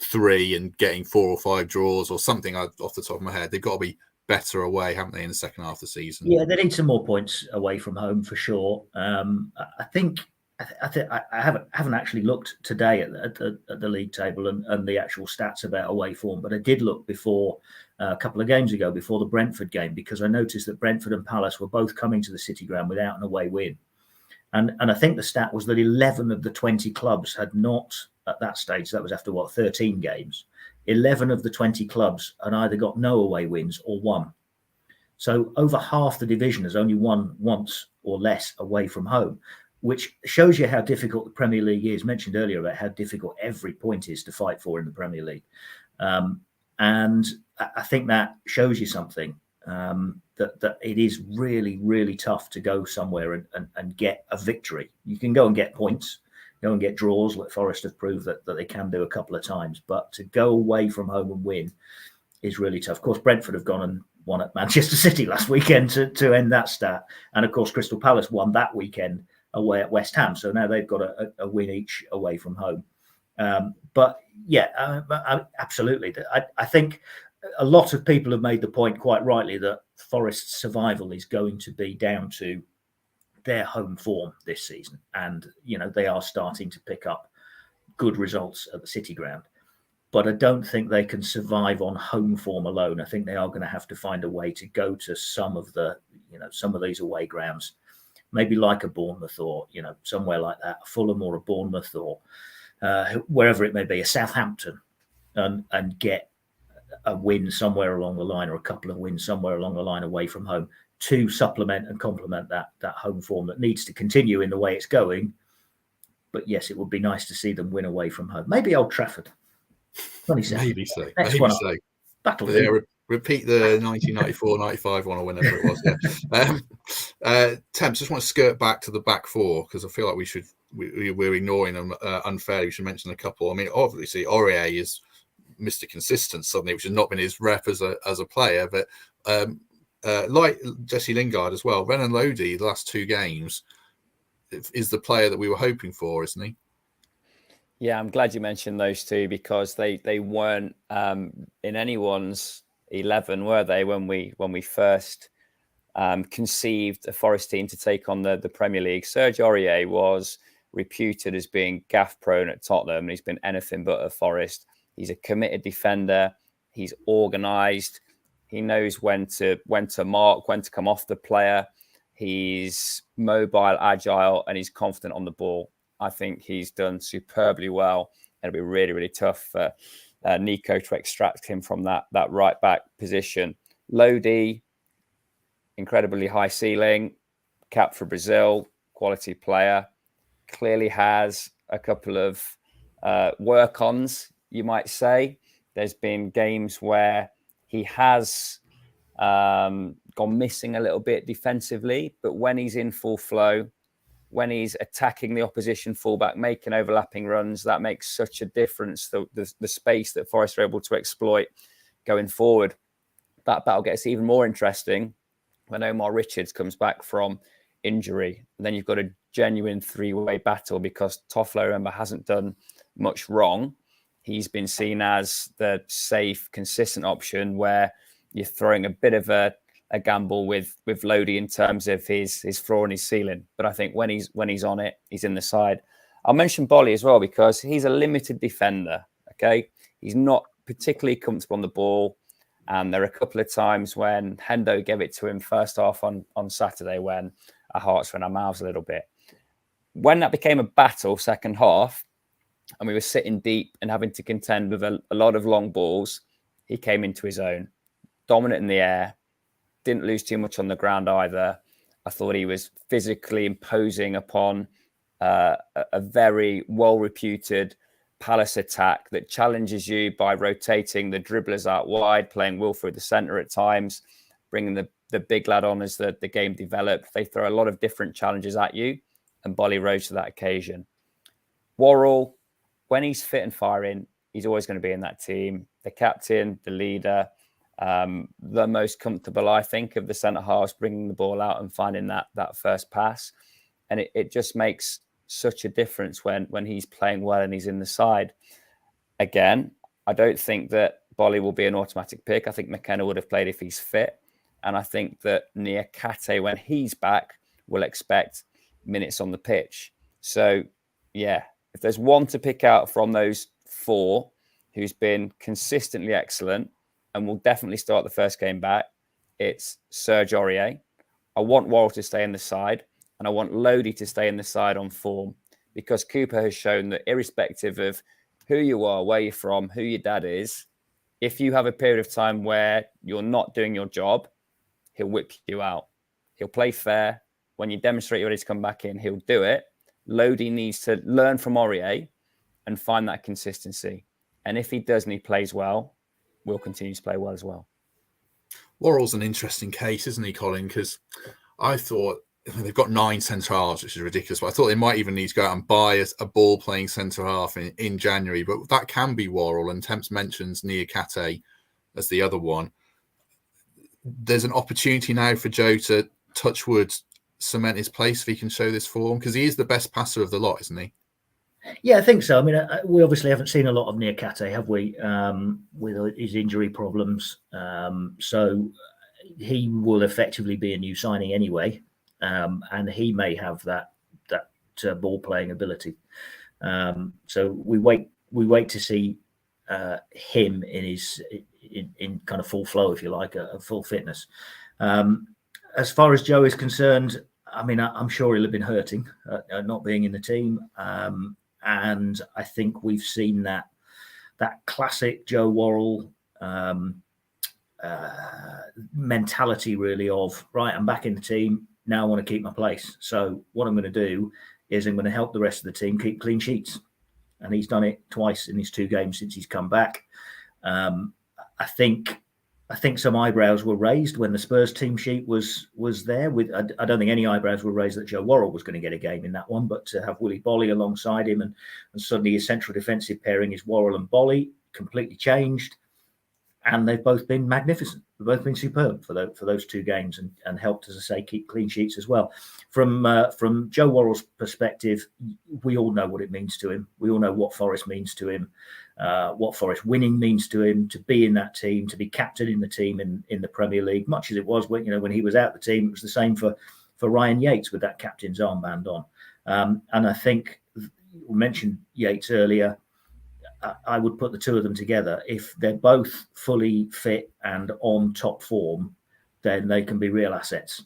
3 and getting 4 or 5 draws or something off the top of my head. They've got to be better away, haven't they, in the second half of the season? Yeah, they need some more points away from home for sure. I think I haven't actually looked today at the league table and the actual stats about away form, but I did look before a couple of games ago, before the Brentford game, because I noticed that Brentford and Palace were both coming to the City Ground without an away win. And I think the stat was that 11 of the 20 clubs had not, at that stage, that was after 13 games, 11 of the 20 clubs had either got no away wins or won. So over half the division has only won once or less away from home, which shows you how difficult the Premier League is. Mentioned earlier about how difficult every point is to fight for in the Premier League. And I think that shows you something, that it is really, really tough to go somewhere and get a victory. You can go and get points, go and get draws, like Forest have proved that they can do a couple of times. But to go away from home and win is really tough. Of course, Brentford have gone and won at Manchester City last weekend to end that stat. And of course, Crystal Palace won that weekend away at West Ham. So now they've got a win each away from home. But yeah, absolutely. I think a lot of people have made the point quite rightly that Forest's survival is going to be down to their home form this season. And, they are starting to pick up good results at the City Ground. But I don't think they can survive on home form alone. I think they are going to have to find a way to go to some of these away grounds, maybe like a Bournemouth or, somewhere like that, a Fulham or a Bournemouth or wherever it may be, a Southampton, and get a win somewhere along the line or a couple of wins somewhere along the line away from home to supplement and complement that home form that needs to continue in the way it's going. But yes, it would be nice to see them win away from home. Maybe Old Trafford. 27. Maybe so. Next Maybe one so. Battle. Yeah, repeat the 1994-95 one or whenever it was. Yeah. Temps, just want to skirt back to the back four because I feel like we should we're ignoring them unfairly. We should mention a couple. I mean, obviously, Aurier is Mr. Consistent suddenly, which has not been his rep as a player, but like Jesse Lingard as well, Renan Lodi, the last 2 games, is the player that we were hoping for, isn't he? Yeah, I'm glad you mentioned those two, because they weren't in anyone's 11, were they, when we first conceived a Forest team to take on the Premier League. Serge Aurier was reputed as being gaff prone at Tottenham, and he's been anything but at Forest. He's a committed defender. He's organised. He knows when to mark, when to come off the player. He's mobile, agile, and he's confident on the ball. I think he's done superbly well. It'll be really, really tough for Nico to extract him from that right back position. Lodi, incredibly high ceiling, cap for Brazil, quality player. Clearly has a couple of work-ons, you might say. There's been games where he has gone missing a little bit defensively, but when he's in full flow, when he's attacking the opposition fullback, making overlapping runs, that makes such a difference. The space that Forest are able to exploit going forward. That battle gets even more interesting when Omar Richards comes back from injury. And then you've got a genuine 3-way battle, because Toffolo, remember, hasn't done much wrong. He's been seen as the safe, consistent option where you're throwing a bit of a gamble with Lodi in terms of his floor and his ceiling. But I think when he's on it, he's in the side. I'll mention Bolly as well, because he's a limited defender. Okay, he's not particularly comfortable on the ball, and there are a couple of times when Hendo gave it to him first half on Saturday when our hearts were in our mouths a little bit. When that became a battle second half, and we were sitting deep and having to contend with a lot of long balls, he came into his own, dominant in the air, didn't lose too much on the ground either. I thought he was physically imposing upon a very well-reputed Palace attack that challenges you by rotating the dribblers out wide, playing Will through the centre at times, bringing the big lad on as the game developed. They throw a lot of different challenges at you, and Bolly rose to that occasion. Worrell, when he's fit and firing, he's always going to be in that team. The captain, the leader, the most comfortable, I think, of the centre halves, bringing the ball out and finding that first pass. And it just makes such a difference when he's playing well and he's in the side. Again, I don't think that Bolly will be an automatic pick. I think McKenna would have played if he's fit. And I think that Niakate, when he's back, will expect minutes on the pitch. So, yeah, if there's one to pick out from those 4 who's been consistently excellent and will definitely start the first game back, it's Serge Aurier. I want Worrell to stay in the side, and I want Lodi to stay in the side on form, because Cooper has shown that irrespective of who you are, where you're from, who your dad is, if you have a period of time where you're not doing your job, he'll whip you out. He'll play fair. When you demonstrate you're ready to come back in, he'll do it. Lodi needs to learn from Aurier and find that consistency. And if he does and he plays well, we'll continue to play well as well. Worrell's an interesting case, isn't he, Colin? Because I thought they've got 9 centre halves, which is ridiculous. But I thought they might even need to go out and buy a ball-playing centre half in January. But that can be Worrell, and Temps mentions Niakate as the other one. There's an opportunity now for Joe to touch wood, cement his place if he can show this form, because he is the best passer of the lot, isn't he? Yeah, I think so. I mean, we obviously haven't seen a lot of Niakate, have we, with his injury problems. So he will effectively be a new signing anyway, and he may have that ball playing ability. So we wait to see him in his in kind of full flow, if you like, a full fitness. As far as Joe is concerned, I mean, I'm sure he'll have been hurting not being in the team. And I think we've seen that classic Joe Worrell mentality, really, of, right, I'm back in the team, now I want to keep my place. So what I'm going to do is I'm going to help the rest of the team keep clean sheets. And he's done it twice in his 2 games since he's come back. I think I think some eyebrows were raised when the Spurs team sheet was there. I don't think any eyebrows were raised that Joe Worrell was going to get a game in that one, but to have Willy Bolly alongside him and suddenly his central defensive pairing is Worrell and Bolly, completely changed. And they've both been magnificent. They've both been superb for those two games and helped, as I say, keep clean sheets as well. From Joe Worrell's perspective, we all know what it means to him. We all know what Forest means to him, what Forest winning means to him, to be in that team, to be captain in the team in the Premier League, much as it was when he was out the team. It was the same for Ryan Yates with that captain's armband on. And I think we mentioned Yates earlier. I would put the two of them together. If they're both fully fit and on top form, then they can be real assets.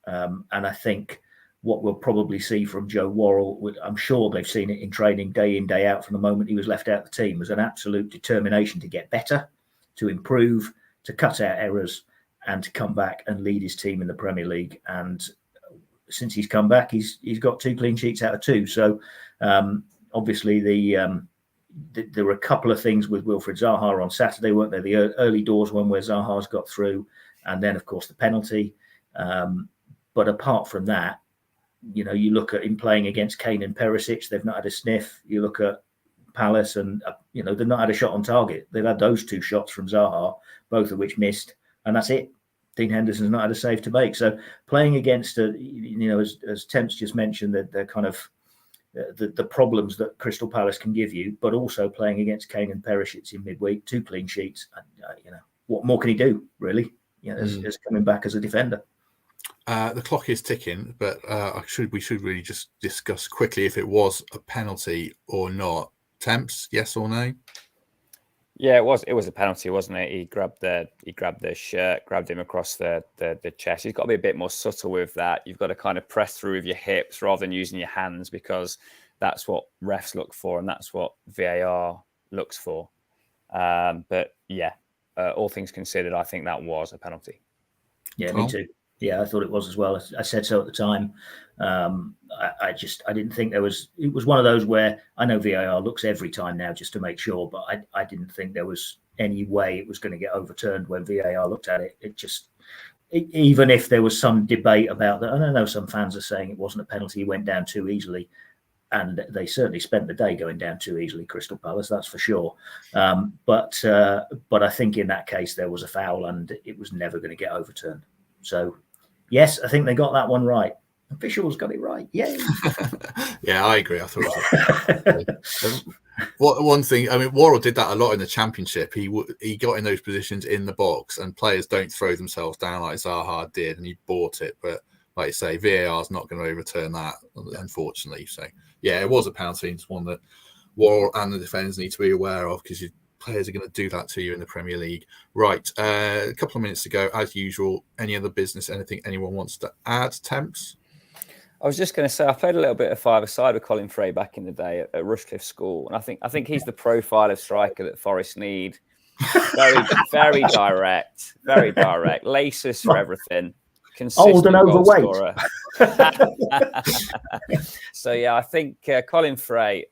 And I think what we'll probably see from Joe Worrell, I'm sure they've seen it in training day in, day out from the moment he was left out of the team, was an absolute determination to get better, to improve, to cut out errors, and to come back and lead his team in the Premier League. And since he's come back, he's got 2 clean sheets out of 2. So obviously there were a couple of things with Wilfried Zaha on Saturday, weren't there? The early doors one where Zaha's got through, and then, of course, the penalty. But apart from that, you look at him playing against Kane and Perisic, they've not had a sniff. You look at Palace and, they've not had a shot on target. They've had those 2 shots from Zaha, both of which missed, and that's it. Dean Henderson's not had a save to make. So playing against, as Temps just mentioned, they're kind of the problems that Crystal Palace can give you, but also playing against Kane and Perisic in midweek, 2 clean sheets. What more can he do, really? As coming back as a defender. The clock is ticking, but we should really just discuss quickly if it was a penalty or not. Temps, yes or no? Yeah, it was a penalty, wasn't it? He grabbed the shirt, grabbed him across the chest. You've got to be a bit more subtle with that. You've got to kind of press through with your hips rather than using your hands, because that's what refs look for and that's what VAR looks for. But yeah, all things considered, I think that was a penalty. Yeah, me too. Yeah, I thought it was as well. I said so at the time. I didn't think it was one of those where I know VAR looks every time now just to make sure, but I didn't think there was any way it was going to get overturned when VAR looked at it. Even if there was some debate about that, and I know some fans are saying it wasn't a penalty, he went down too easily. And they certainly spent the day going down too easily, Crystal Palace, that's for sure. But I think in that case there was a foul and it was never going to get overturned. So, yes, I think they got that one right. Officials got it right. Yay. Yeah, I agree. I thought it was one thing, Worrell did that a lot in the Championship. He got in those positions in the box, and players don't throw themselves down like Zaha did, and he bought it. But like you say, VAR is not going to overturn that, unfortunately. So, yeah, it was a penalty. It's one that Worrell and the defenders need to be aware of, because players are going to do that to you in the Premier League. Right, a couple of minutes to go, as usual. Any other business, anything anyone wants to add, Temps? I was just going to say, I played a little bit of five-a-side with Colin Fray back in the day at Rushcliffe School, and I think he's the profile of striker that Forest need. Very direct, laces for everything. Old and overweight. So yeah, I think Colin Fray,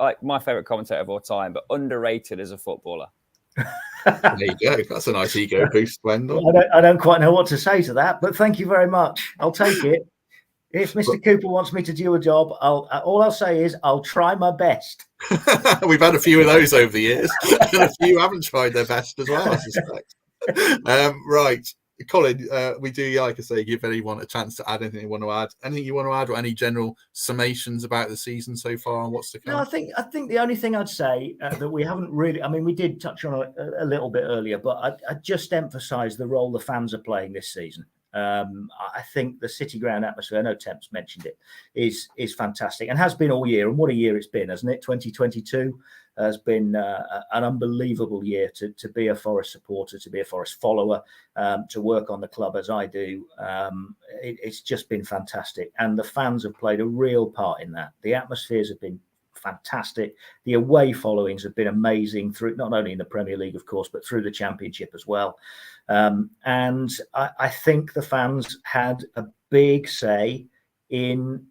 like my favourite commentator of all time, but underrated as a footballer. There you go. That's a nice ego boost, Wendell. I don't quite know what to say to that, but thank you very much. I'll take it. If Mr. Cooper wants me to do a job, all I'll say is I'll try my best. We've had a few of those over the years, and a few haven't tried their best as well, I suspect. Right. Colin, we do, like I say, give anyone a chance to add anything you want to add. Anything you want to add, or any general summations about the season so far and what's to come? No, I think the only thing I'd say that we haven't really, we did touch on a little bit earlier, but I'd just emphasise the role the fans are playing this season. I think the City Ground atmosphere, I know Temps mentioned it, is fantastic and has been all year. And what a year it's been, hasn't it? 2022 has been an unbelievable year to be a Forest supporter, to be a Forest follower, to work on the club as I do. It's just been fantastic. And the fans have played a real part in that. The atmospheres have been fantastic. The away followings have been amazing, through not only in the Premier League, of course, but through the Championship as well. And I think the fans had a big say in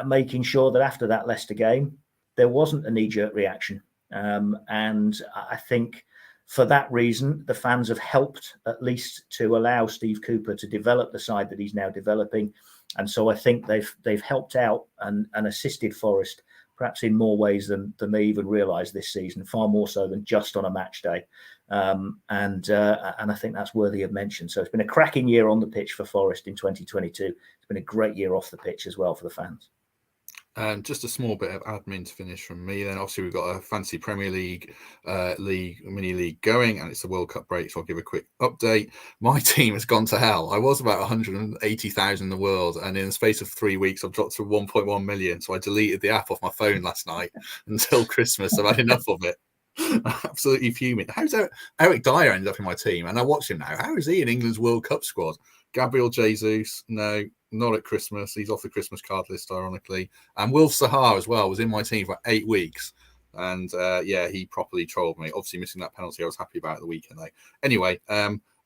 making sure that after that Leicester game, there wasn't a knee-jerk reaction. And I think for that reason, the fans have helped at least to allow Steve Cooper to develop the side that he's now developing. And so I think they've helped out and assisted Forest perhaps in more ways than they even realised this season, far more so than just on a match day. And I think that's worthy of mention. So it's been a cracking year on the pitch for Forest in 2022. It's been a great year off the pitch as well for the fans. And just a small bit of admin to finish from me. Then obviously we've got a fancy Premier League mini league going, and it's the World Cup break. So I'll give a quick update. My team has gone to hell. I was about 180,000 in the world, and in the space of 3 weeks, I've dropped to 1.1 million. So I deleted the app off my phone last night until Christmas. I've had enough of it. Absolutely fuming. How's Eric Dyer ended up in my team? And I watch him now. How is he in England's World Cup squad? Gabriel Jesus, no, not at Christmas. He's off the Christmas card list, ironically. And Wilf Sahar as well was in my team for 8 weeks. And he properly trolled me. Obviously missing that penalty I was happy about at the weekend, though. Anyway,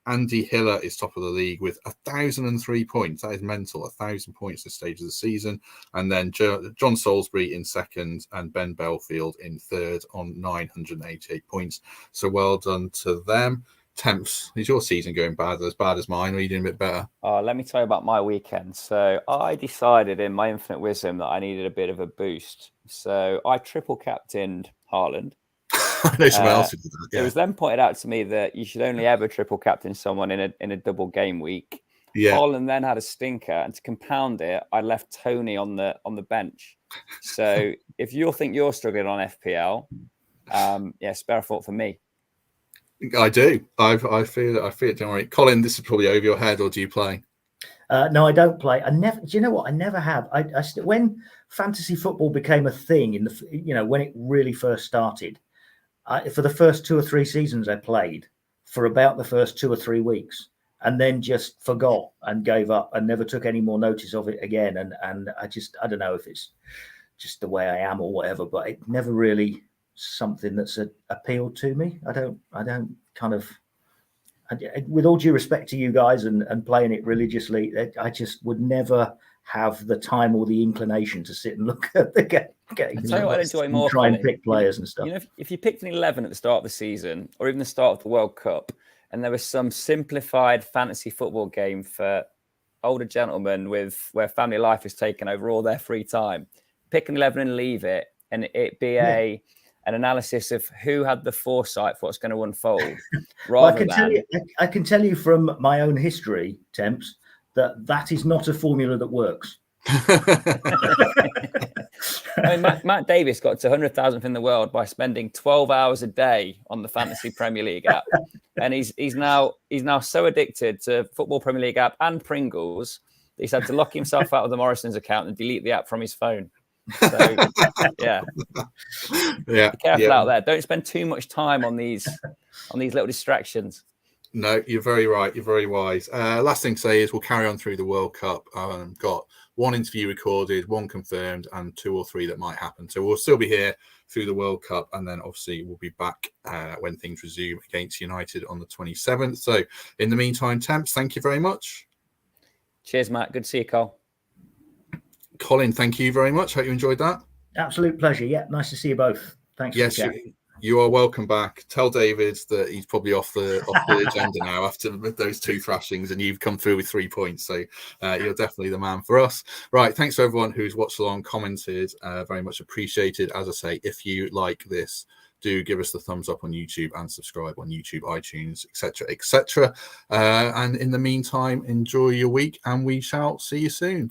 Andy Hiller is top of the league with 1,003 points. That is mental. 1,000 points this stage of the season. And then John Salisbury in second and Ben Belfield in third on 988 points. So well done to them. Temps, is your season going as bad as mine, or are you doing a bit better? Let me tell you about my weekend. So I decided in my infinite wisdom that I needed a bit of a boost. So I triple captained Haaland. I know someone else who did that. Yeah. It was then pointed out to me that you should only ever triple captain someone in a double game week. Yeah. Haaland then had a stinker, and to compound it, I left Tony on the bench. So if you think you're struggling on FPL, spare a thought for me. I do. I feel it. Don't worry, Colin. This is probably over your head, or do you play? No, I don't play. I never. Do you know what? I never have. When fantasy football became a thing when it really first started, for the first 2 or 3 seasons I played for about the first 2 or 3 weeks, and then just forgot and gave up and never took any more notice of it again. And I don't know if it's just the way I am or whatever, but it never really something that's appealed to me. I don't kind of, with all due respect to you guys and playing it religiously, I just would never have the time or the inclination to sit and look at the game. I tell you what I enjoy more, try Colin, and pick players and stuff. If you picked an 11 at the start of the season, or even the start of the World Cup, and there was some simplified fantasy football game for older gentlemen where family life is taken over all their free time, pick an 11 and leave it, and it be an analysis of who had the foresight for what's going to unfold. I can tell you from my own history, Temps, that is not a formula that works. Matt Davies got to 100,000th in the world by spending 12 hours a day on the Fantasy Premier League app, and he's now so addicted to Football Premier League app and Pringles that he's had to lock himself out of the Morrison's account and delete the app from his phone. So be careful out there. Don't spend too much time on these little distractions. No, you're very right. You're very wise. Last thing to say is we'll carry on through the World Cup. Got 1 interview recorded, 1 confirmed, and 2 or 3 that might happen. So we'll still be here through the World Cup, and then obviously we'll be back when things resume against United on the 27th. So in the meantime, Temps, thank you very much. Cheers, Matt. Good to see you, Cole. Colin, thank you very much. Hope you enjoyed that. Absolute pleasure. Yeah, nice to see you both. Thanks. Yes, you are welcome back. Tell David that he's probably off the agenda now after those 2 thrashings, and you've come through with 3 points. So you're definitely the man for us. Right. Thanks to everyone who's watched along, commented. Very much appreciated. As I say, if you like this, do give us the thumbs up on YouTube and subscribe on YouTube, iTunes, etc. And in the meantime, enjoy your week, and we shall see you soon.